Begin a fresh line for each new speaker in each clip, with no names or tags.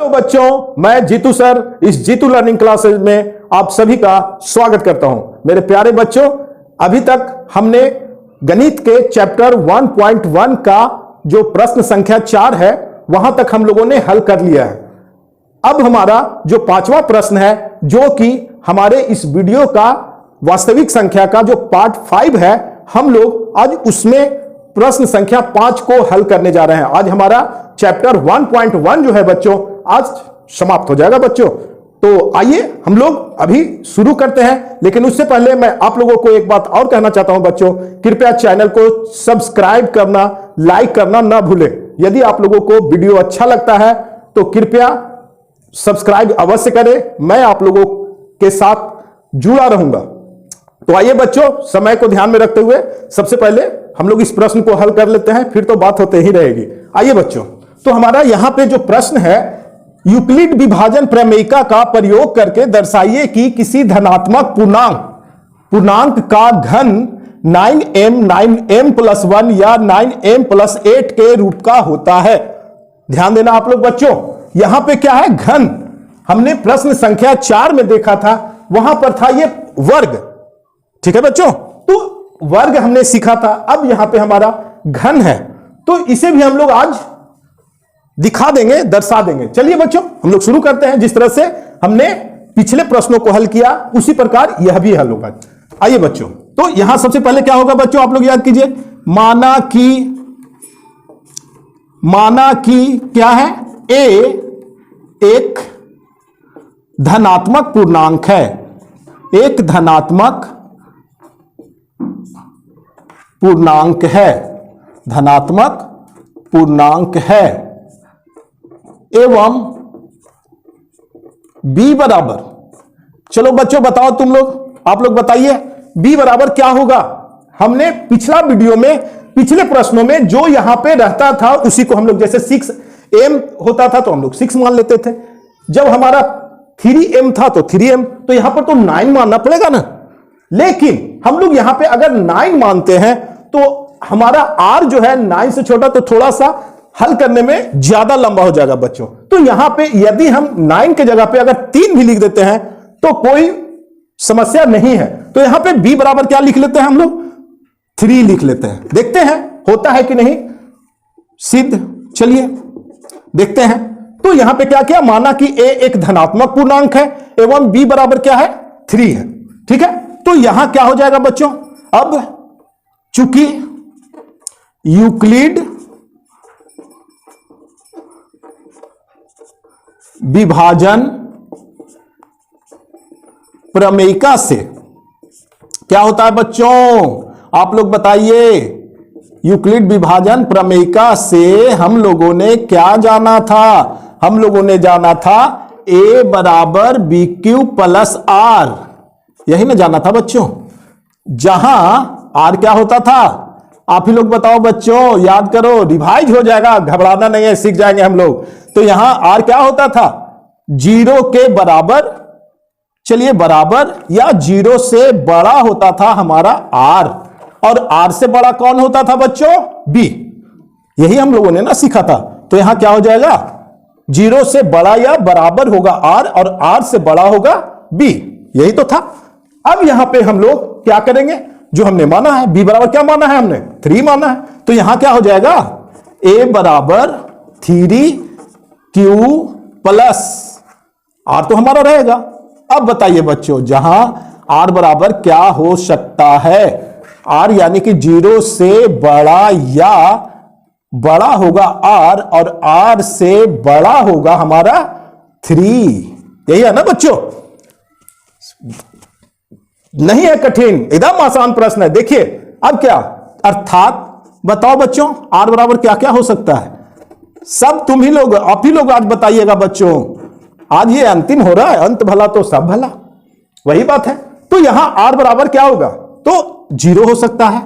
Hello बच्चों, मैं Jitu sir इस जीतू लर्निंग क्लासेज में आप सभी का स्वागत करता हूं। मेरे प्यारे बच्चों, अभी तक हमने गणित के चैप्टर 1.1 का जो प्रश्न संख्या 4 है वहां तक हम लोगों ने हल कर लिया है। अब हमारा जो 5वां प्रश्न है, जो कि हमारे इस वीडियो का वास्तविक संख्या का जो पार्ट 5 है, हम लोग आज उसमें प्रश्न संख्या 5 को हल करने जा रहे हैं। आज हमारा चैप्टर 1.1 जो है बच्चों आज समाप्त हो जाएगा बच्चों। तो आइए हम लोग अभी शुरू करते हैं, लेकिन उससे पहले मैं आप लोगों को एक बात और कहना चाहता हूं बच्चों, कृपया चैनल को सब्सक्राइब करना, लाइक करना ना भूलें। यदि आप लोगों को वीडियो अच्छा लगता है तो कृपया सब्सक्राइब अवश्य करें, मैं आप लोगों के साथ जुड़ा रहूंगा। तो आइए बच्चों, समय को ध्यान में रखते हुए सबसे पहले हम लोग इस प्रश्न को हल कर लेते हैं, फिर तो बात होते ही रहेगी। आइए बच्चों, तो हमारा यहां पे जो प्रश्न है, यूक्लिड विभाजन प्रमेयिका का प्रयोग करके दर्शाइए कि किसी धनात्मक पूर्णांक का घन 9m+1 या 9m+8 के रूप का होता है। ध्यान देना आप लोग बच्चों, यहां पे क्या है, घन। हमने प्रश्न संख्या 4 में देखा था, वहां पर था ये वर्ग। ठीक है बच्चों, तो वर्ग हमने सीखा था, अब यहां पे हमारा घन है, तो इसे भी हम लोग आज दिखा देंगे, दर्शा देंगे। चलिए बच्चों, हम लोग शुरू करते हैं। जिस तरह से हमने पिछले प्रश्नों को हल किया उसी प्रकार यह भी हल होगा। आइए बच्चों, तो यहां सबसे पहले क्या होगा बच्चों, आप लोग याद कीजिए, माना कि क्या है, ए एक धनात्मक पूर्णांक है, एक धनात्मक पूर्णांक है, धनात्मक पूर्णांक है, एवं b बराबर, चलो बच्चों बताओ तुम लोग, आप लोग बताइए b बराबर क्या होगा। हमने पिछला वीडियो में, पिछले प्रश्नों में जो यहां पे रहता था उसी को हम लोग, जैसे 6m होता था तो हम लोग 6 मान लेते थे, जब हमारा 3m था तो 3m, तो यहां पर तो 9 मानना पड़ेगा ना। लेकिन हम लोग यहां पे अगर 9 मानते हैं तो हमारा r जो है 9 से छोटा, तो थोड़ा सा हल करने में ज्यादा लंबा हो जाएगा बच्चों। तो यहां पे यदि हम 9 के जगह पे अगर 3 भी लिख देते हैं तो कोई समस्या नहीं है। तो यहां पे b बराबर क्या लिख लेते हैं हम लोग, 3 लिख लेते हैं। देखते हैं होता है कि नहीं सिद्ध, चलिए देखते हैं। तो यहां पे क्या किया, माना कि a एक धनात्मक पूर्णांक है एवं b बराबर क्या है, 3 है। ठीक है, तो यहां क्या हो जाएगा बच्चों, अब चूंकि यूक्लिड विभाजन प्रमेयिका से क्या होता है बच्चों, आप लोग बताइए। यूक्लिड विभाजन प्रमेयिका से हम लोगों ने क्या जाना था, हम लोगों ने जाना था a बराबर BQ+R, यही ना जाना था बच्चों, जहां r क्या होता था, आप ही लोग बताओ बच्चों, याद करो, रिवाइज हो जाएगा, घबराना नहीं है, सीख जाएंगे हम लोग। तो यहां r क्या होता था, 0 के बराबर, चलिए बराबर या 0 से बड़ा होता था हमारा r, और r से बड़ा कौन होता था बच्चों, b। यही हम लोगों ने ना सीखा था। तो यहां क्या हो जाएगा, 0 से बड़ा या बराबर होगा r और r से बड़ा होगा b, यही तो था। अब यहां पे हम लोग क्या करेंगे, जो हमने माना है b बराबर क्या माना है, हमने 3 माना है। तो यहां क्या हो जाएगा, a बराबर 3q+r तो हमारा रहेगा। अब बताइए बच्चों, जहां r बराबर क्या हो सकता है, r यानी कि 0 से बड़ा या बड़ा होगा r, और r से बड़ा होगा हमारा 3, यही है ना बच्चों। नहीं है कठिन, एकदम आसान प्रश्न है। देखिए अब क्या, अर्थात बताओ बच्चों, r बराबर क्या क्या हो सकता है, सब तुम ही लोग, आप ही लोग आज बताइएगा बच्चों। आज ये अंतिम हो रहा है, अंत भला तो सब भला, वही बात है। तो यहां r बराबर क्या होगा, तो 0 हो सकता है,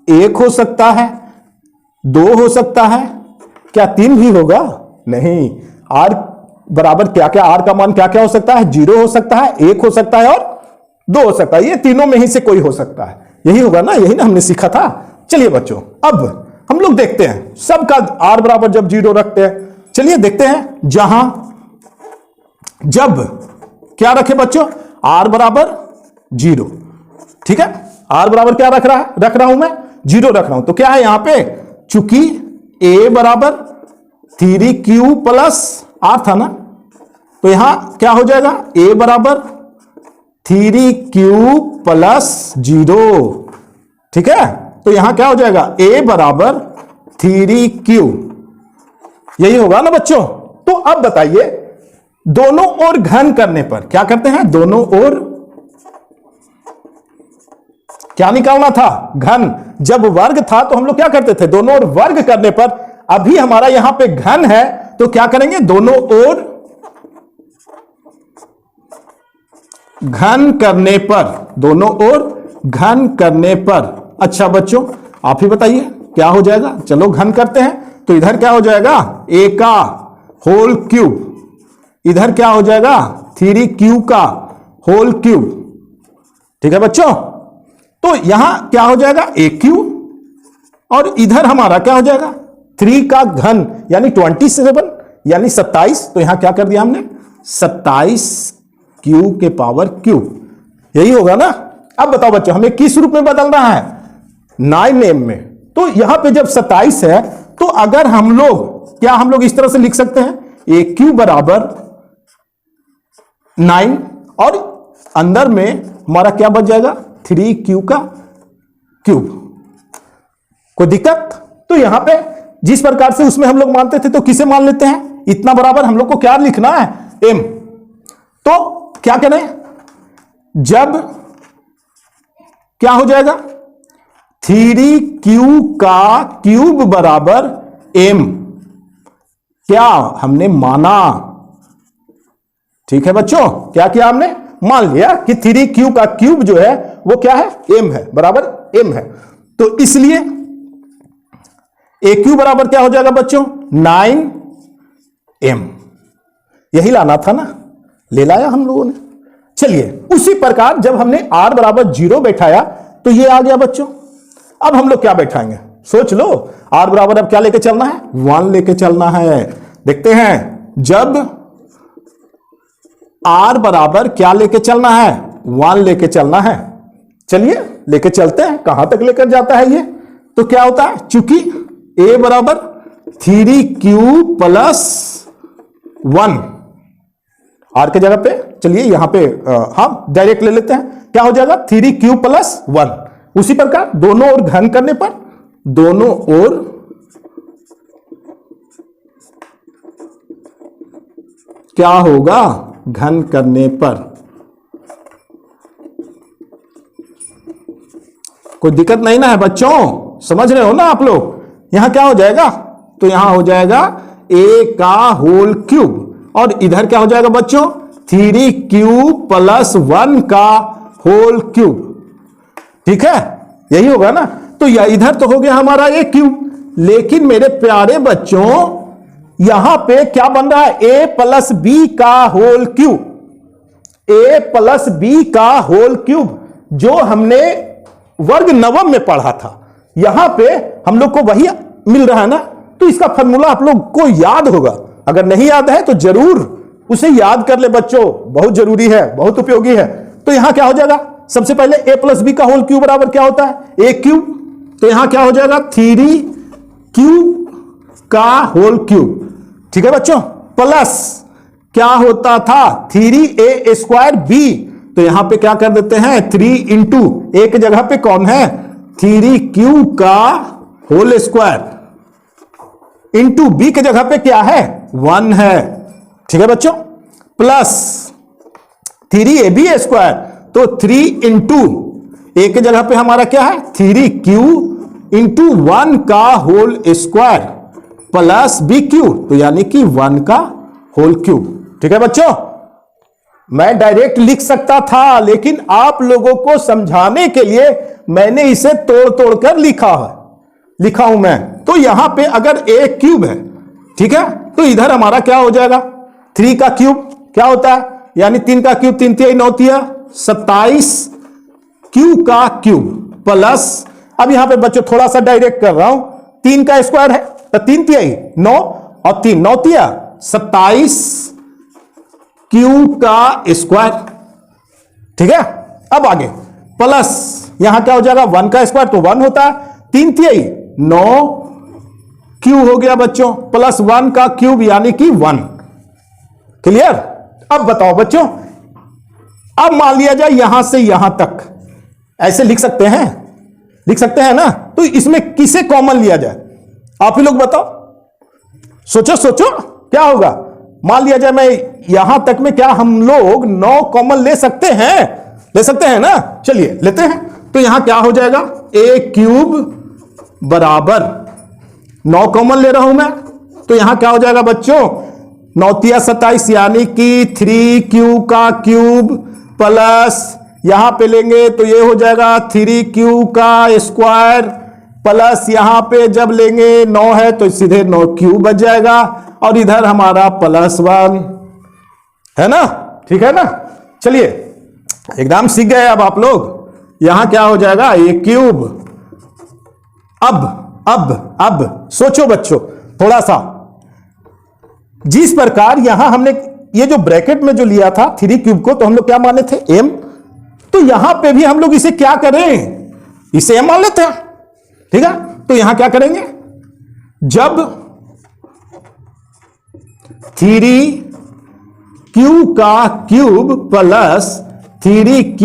1 हो सकता है, 2 हो सकता है, क्या 3 भी होगा, नहीं। r बराबर क्या क्या, r का मान क्या क्या हो सकता है, 0 हो सकता है, 1 हो सकता है और 2 हो सकता है। ये तीनों में ही से कोई हो सकता है, यही होगा ना, यही ना हमने सीखा था। चलिए बच्चों, अब हम लोग देखते हैं सबका r बराबर जब 0 रखते हैं, चलिए देखते हैं, जहां जब क्या रखे बच्चों, r बराबर 0, ठीक है, r बराबर क्या रख रहा हूं मैं, 0 रख रहा हूं। तो क्या है यहां पे, चूंकि a बराबर 3q प्लस r था ना, तो यहां क्या हो जाएगा, a बराबर 3q प्लस 0, ठीक है। तो यहां क्या हो जाएगा, a बराबर 3q, यही होगा ना बच्चों। तो अब बताइए, दोनों ओर घन करने पर क्या करते हैं, दोनों ओर क्या निकालना था, घन। जब वर्ग था तो हम लोग क्या करते थे, दोनों ओर वर्ग करने पर। अभी हमारा यहां पे घन है तो क्या करेंगे, दोनों ओर घन करने पर, दोनों ओर घन करने पर। अच्छा बच्चों, आप ही बताइए क्या हो जाएगा। चलो घन करते हैं, तो इधर क्या हो जाएगा, a का होल क्यूब, इधर क्या हो जाएगा 3q का होल क्यूब, ठीक है बच्चों। तो यहां क्या हो जाएगा aq, और इधर हमारा क्या हो जाएगा 3 का घन यानी 27 यानी 27। तो यहां क्या कर दिया हमने, 27q के पावर क्यूब, यही होगा ना। अब बताओ बच्चों, हमें किस रूप में बदलना है, 9m में। तो यहां पे जब 27 है तो अगर हम लोग इस तरह से लिख सकते हैं, aq बराबर 9 और अंदर में हमारा क्या बच जाएगा 3q का क्यूब। कोई दिक्कत। तो यहां पे जिस प्रकार से उसमें हम लोग मानते थे तो किसे मान लेते हैं, इतना बराबर हम लोग को क्या लिखना है, m। तो क्या करें, जब क्या हो जाएगा 3q का क्यूब बराबर m, क्या हमने माना, ठीक है बच्चों, क्या किया हमने, मान लिया कि 3q का क्यूब जो है वो क्या है, m है, बराबर m है। तो इसलिए aq बराबर क्या हो जाएगा बच्चों 9m, यही लाना था ना, ले लाया हम लोगों ने। चलिए उसी प्रकार जब हमने r बराबर 0 बैठाया तो ये आ गया बच्चों। अब हम लोग क्या बैठाएंगे, सोच लो, r बराबर अब क्या लेके चलना है, 1 लेके चलना है। देखते हैं, जब r बराबर क्या लेके चलना है, 1 लेके चलना है। चलिए लेके चलते हैं, कहां तक लेकर जाता है ये। तो क्या होता है, चूंकि a बराबर 3q प्लस 1, r के जगह पे चलिए यहां पे हम डायरेक्ट ले लेते हैं, क्या हो जाएगा 3q प्लस 1। उसी प्रकार दोनों ओर घन करने पर, दोनों ओर क्या होगा, घन करने पर। कोई दिक्कत नहीं ना है बच्चों, समझ रहे हो ना आप लोग। यहां क्या हो जाएगा, तो यहां हो जाएगा a का होल क्यूब, और इधर क्या हो जाएगा बच्चों 3q प्लस 1 का होल क्यूब, ठीक है, यही होगा ना। तो यह इधर तो हो गया हमारा a क्यूब, लेकिन मेरे प्यारे बच्चों यहां पे क्या बन रहा है, a प्लस b का whole cube, a plus b का होल क्यूब, जो हमने वर्ग नवम में पढ़ा था, यहां पे हम लोग को वही मिल रहा है ना। तो इसका फॉर्मूला आप लोग को याद होगा, अगर नहीं याद है तो जरूर उसे याद कर ले बच्चों, बहुत जरूरी है, बहुत उपयोगी है। तो यहां क्या हो जाएगा, सबसे पहले a प्लस बी का होल क्यूब बराबर क्या होता है, a क्यूब। तो यहां क्या हो जाएगा 3q का होल क्यूब, ठीक है बच्चों, प्लस क्या होता था 3a स्क्वायर b। तो यहां पे क्या कर देते हैं 3 इंटू एक जगह पे कौन है 3q का होल स्क्वायर इंटू b की जगह पे क्या है 1 है, ठीक है बच्चों, प्लस 3ab स्क्वायर। तो 3 इंटू एक की जगह पे हमारा क्या है 3q इंटू 1 का होल स्क्वायर प्लस bq, तो यानी कि 1 का होल क्यूब, ठीक है बच्चों। मैं डायरेक्ट लिख सकता था, लेकिन आप लोगों को समझाने के लिए मैंने इसे तोड़ तोड़ कर लिखा हूं मैं। तो यहां पे अगर a क्यूब है, ठीक है, तो इधर हमारा क्या हो जाएगा 3 का क्यूब क्या होता है, यानी 3 का क्यूब 3 तिहाई 9 तिया 27 q का क्यूब प्लस, अब यहां पे बच्चों थोड़ा सा डायरेक्ट कर रहा हूं, 3 का स्क्वायर है तो 3 तिहाई 9 और 3 9 तिया 27 क्यू का स्क्वायर। ठीक है, अब आगे प्लस यहां क्या हो जाएगा 1 का स्क्वायर तो 1 होता है, 3 तिहाई 9 क्यू हो गया बच्चों, प्लस 1 का क्यूब यानी कि 1। क्लियर? अब बताओ बच्चों, अब मान लिया जाए यहां से यहां तक ऐसे लिख सकते हैं, लिख सकते हैं ना, तो इसमें किसे कॉमन लिया जाए आप ही लोग बताओ, सोचो सोचो क्या होगा। मान लिया जाए मैं यहां तक में क्या हम लोग 9 कॉमन ले सकते हैं? ले सकते हैं ना, चलिए लेते हैं। तो यहां क्या हो जाएगा ए क्यूब बराबर 9 कॉमन ले रहा हूं मैं, तो यहां क्या हो जाएगा बच्चों 9 तिया 27 यानी कि 3q का क्यूब प्लस यहां पे लेंगे तो ये हो जाएगा 3q का स्क्वायर प्लस यहां पे जब लेंगे 9 है तो सीधे 9q बच जाएगा और इधर हमारा +1 है ना। ठीक है ना, चलिए एकदम सीख गए अब आप लोग। यहां क्या हो जाएगा ए क्यूब। अब सोचो बच्चों थोड़ा सा, जिस प्रकार यहां हमने ये जो ब्रैकेट में जो लिया था 3 को तो हम लोग क्या माने थे m, तो यहां पे भी हम लोग इसे क्या करें, इसे m मान लेते हैं। ठीक है, तो यहां क्या करेंगे, जब 3q का cube plus 3q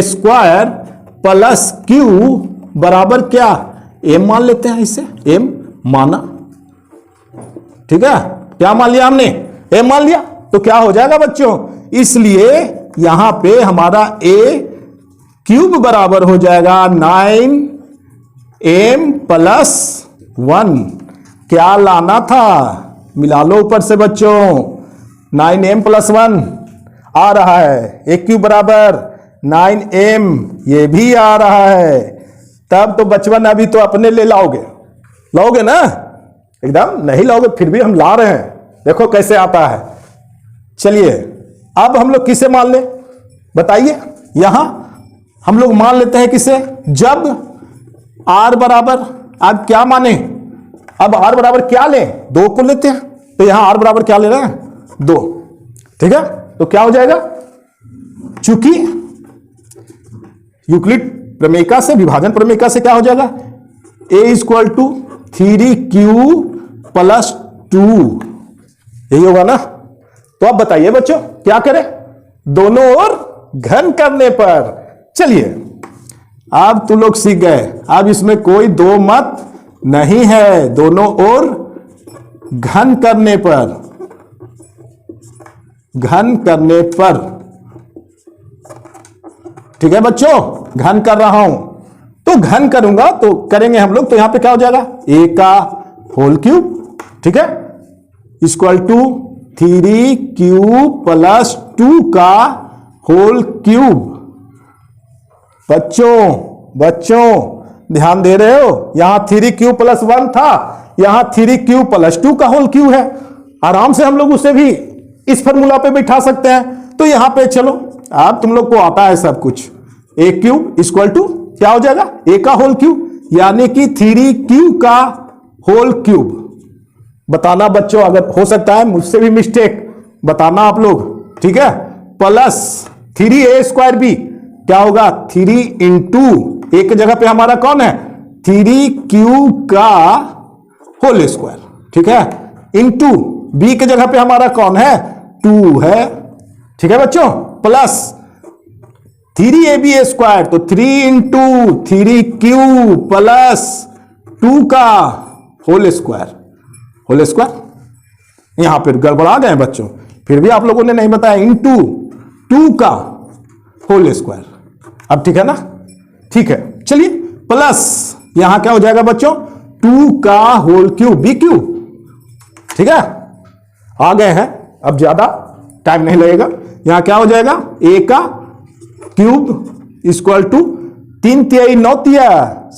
square plus q बराबर क्या m मान लेते हैं, इसे m माना। ठीक है, क्या मान लिया हमने, m मान लिया, तो क्या हो जाएगा बच्चों, इसलिए यहां पे हमारा a क्यूब बराबर हो जाएगा 9m प्लस 1। क्या लाना था, मिला लो ऊपर से बच्चों, 9m प्लस 1 आ रहा है, a क्यूब बराबर 9m, ये भी आ रहा है। तब तो बचपन अभी तो अपने ले लाओगे, लाओगे ना, एकदम नहीं लाओगे फिर भी हम ला रहे हैं, देखो कैसे आता है। चलिए अब हम लोग किसे मान ले बताइए, यहां हम लोग मान लेते हैं किसे, जब r बराबर, अब क्या माने, अब r बराबर क्या लें, 2 को लेते हैं, तो यहां r बराबर क्या ले रहे हैं 2। ठीक है, तो क्या हो जाएगा, चूंकि यूक्लिड प्रमेयिका से, विभाजन प्रमेयिका से क्या हो जाएगा a equal to 3q plus 2, यही होगा ना। तो अब बताइए बच्चों क्या करें, दोनों ओर घन करने पर। चलिए अब तुम लोग सीख गए, अब इसमें कोई दो मत नहीं है, दोनों ओर घन करने पर, घन करने पर। ठीक है बच्चों, घन कर रहा हूं तो घन करूंगा तो करेंगे हम लोग, तो यहां पे क्या हो जाएगा a का होल क्यूब, ठीक है, इक्वल टू 3q प्लस 2 का होल क्यूब। बच्चों ध्यान दे रहे हो, यहां 3q प्लस 1 था, यहां 3q प्लस 2 का होल क्यूब है, आराम से हम लोग उसे भी इस फॉर्मूला पे बैठा सकते हैं। तो यहां पे चलो, अब तुम लोग को आता है सब कुछ, a क्यूब इक्वल टू क्या हो जाएगा a का होल क्यूब यानी कि 3q का होल क्यूब। बताना बच्चों, अगर हो सकता है मुझसे भी मिस्टेक बताना आप लोग, ठीक है, प्लस 3a स्क्वायर भी क्या होगा 3 इंटू एक जगह पे हमारा कौन है 3q का होल स्क्वायर, ठीक है, इंटू b के जगह पे हमारा कौन है 2 है, ठीक है बच्चों, प्लस 3ab स्क्वायर तो 3 इंटू 3q प्लस 2 का होल स्क्वायर, होल स्क्वायर। यहां पर गड़बड़ा गए बच्चों, फिर भी आप लोगों ने नहीं बताया, इंटू 2 का होल स्क्वायर। अब ठीक है ना, ठीक है, चलिए प्लस यहां क्या हो जाएगा बच्चों 2 का होल क्यूब बी क्यूब, ठीक है, आ गए हैं, अब ज्यादा टाइम नहीं लगेगा। यहां क्या हो जाएगा a का क्यूब इक्वल टू 3 तिहाई 9 तिया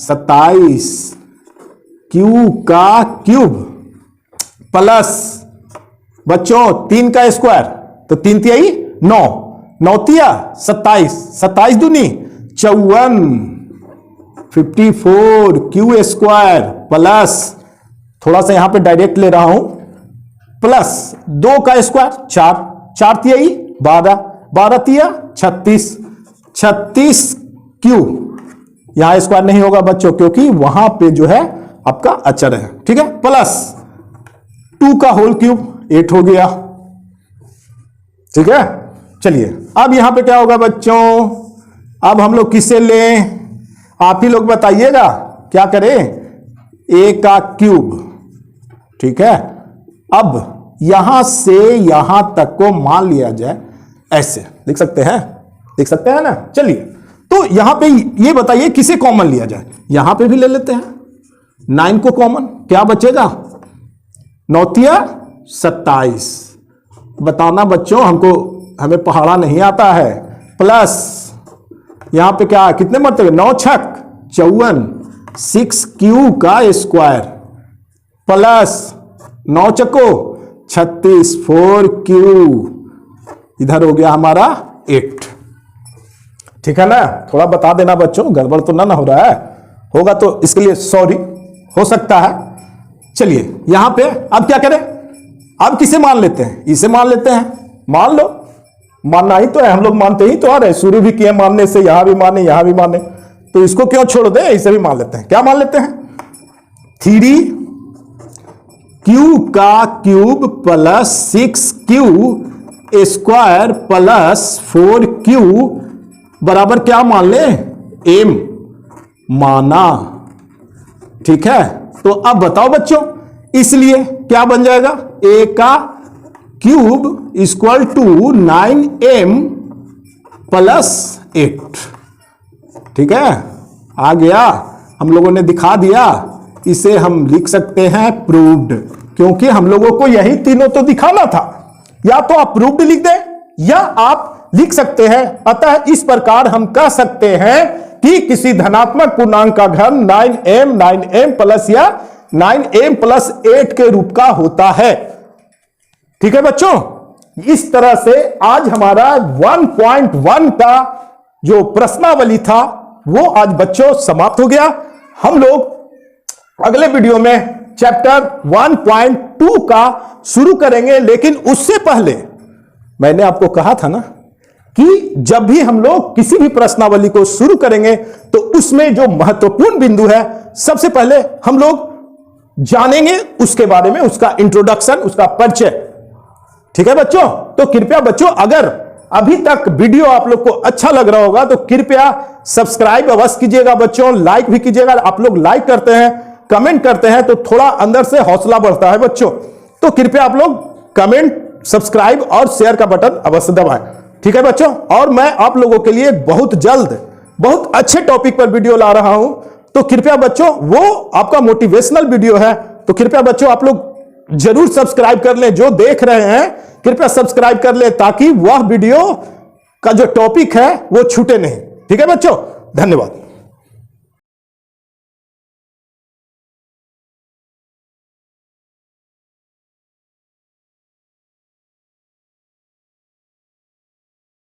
27 q का क्यूब प्लस बच्चों 3 का स्क्वायर तो 3 तिहाई 9 9 तिया 27 27 दूनी 54 54 क्यू स्क्वायर प्लस थोड़ा सा यहां पे डायरेक्ट ले रहा हूं प्लस 2 का स्क्वायर 4, 4 तिया 12, 12 तिया 36, 36 क्यूब। यहां स्क्वायर नहीं होगा बच्चों क्योंकि वहां पे जो है आपका अचर है, ठीक है। प्लस 2 का होल क्यूब 8 हो गया, ठीक है। चलिए अब यहां पे क्या होगा बच्चों, अब हम लोग किसे लें, आप ही लोग बताइएगा क्या करें, a का क्यूब, ठीक है। अब यहां से यहां तक को मान लिया जाए, ऐसे लिख सकते हैं, लिख सकते हैं ना। चलिए तो यहां पे ये बताइए किसे कॉमन लिया जाए, यहां पे भी ले लेते हैं 9 को कॉमन, क्या बचेगा 9 तिया 27। बताना बच्चों, हमें पहाड़ा नहीं आता है। प्लस यहां पे क्या कितने मरतबे 9 छक 54, 6 क्यू का स्क्वायर प्लस 9 चको 36, 4 क्यू, इधर हो गया हमारा 8, ठीक है ना। थोड़ा बता देना बच्चों, गड़बड़ तो ना हो रहा है, होगा तो इसके लिए सॉरी, हो सकता है। चलिए यहां पे अब क्या करें, अब किसे मान लेते हैं, इसे मान लेते हैं, मान लो, मानना ही तो है, हम लोग मानते ही तो आ रहे, शुरू भी किए मानने से, यहां भी माने यहां भी माने, तो इसको क्यों छोड़ दे, इसे भी मान लेते हैं। क्या मान लेते हैं 3 क्यू का cube plus 6 Q square plus 4 Q बराबर क्या मान ले, एम माना, ठीक है। तो अब बताओ बच्चों, इसलिए क्या बन जाएगा, a का cube equal to 9m plus 8, ठीक है। आ गया, हम लोगों ने दिखा दिया, इसे हम लिख सकते हैं प्रूव्ड, क्योंकि हम लोगों को यही तीनों तो दिखाना था। या तो आप प्रूव्ड लिख दें या आप लिख सकते हैं। अतः इस प्रकार हम कह सकते हैं कि किसी धनात्मक पूर्णांक का घन 9m प्लस या 9m प्लस 8 के रूप का होता है, ठीक है बच्चों। इस तरह से आज हमारा 1.1 का जो प्रश्नावली था वो आज बच्चों समाप्त हो गया। हम लोग अगले वीडियो में चैप्टर 1.2 का शुरू करेंगे, लेकिन उससे पहले मैंने आपको कहा था ना कि जब भी हम लोग किसी भी प्रश्नावली को शुरू करेंगे तो उसमें जो महत्वपूर्ण बिंदु है, सबसे पहले हम लोग जानेंगे उसके बारे में, उसका इंट्रोडक्शन, उसका परिचय, ठीक है बच्चों। तो कृपया बच्चों, अगर अभी तक वीडियो आप लोग को अच्छा लग रहा होगा तो कृपया सब्सक्राइब अवश्य कीजिएगा बच्चों, लाइक भी कीजिएगा। आप लोग लाइक करते हैं, कमेंट करते हैं तो थोड़ा अंदर से हौसला बढ़ता है बच्चों। तो कृपया आप लोग कमेंट, सब्सक्राइब और शेयर का बटन अवश्य दबाएं, ठीक है बच्चों। और मैं आप लोगों के लिए बहुत जल्द बहुत अच्छे टॉपिक पर वीडियो ला रहा हूं, तो कृपया बच्चों, वो आपका मोटिवेशनल वीडियो है, तो कृपया बच्चों आप लोग जरूर सब्सक्राइब कर लें। जो देख रहे हैं कृपया सब्सक्राइब कर लें, ताकि वह वीडियो का जो टॉपिक है वो छूटे नहीं, ठीक है बच्चों। धन्यवाद।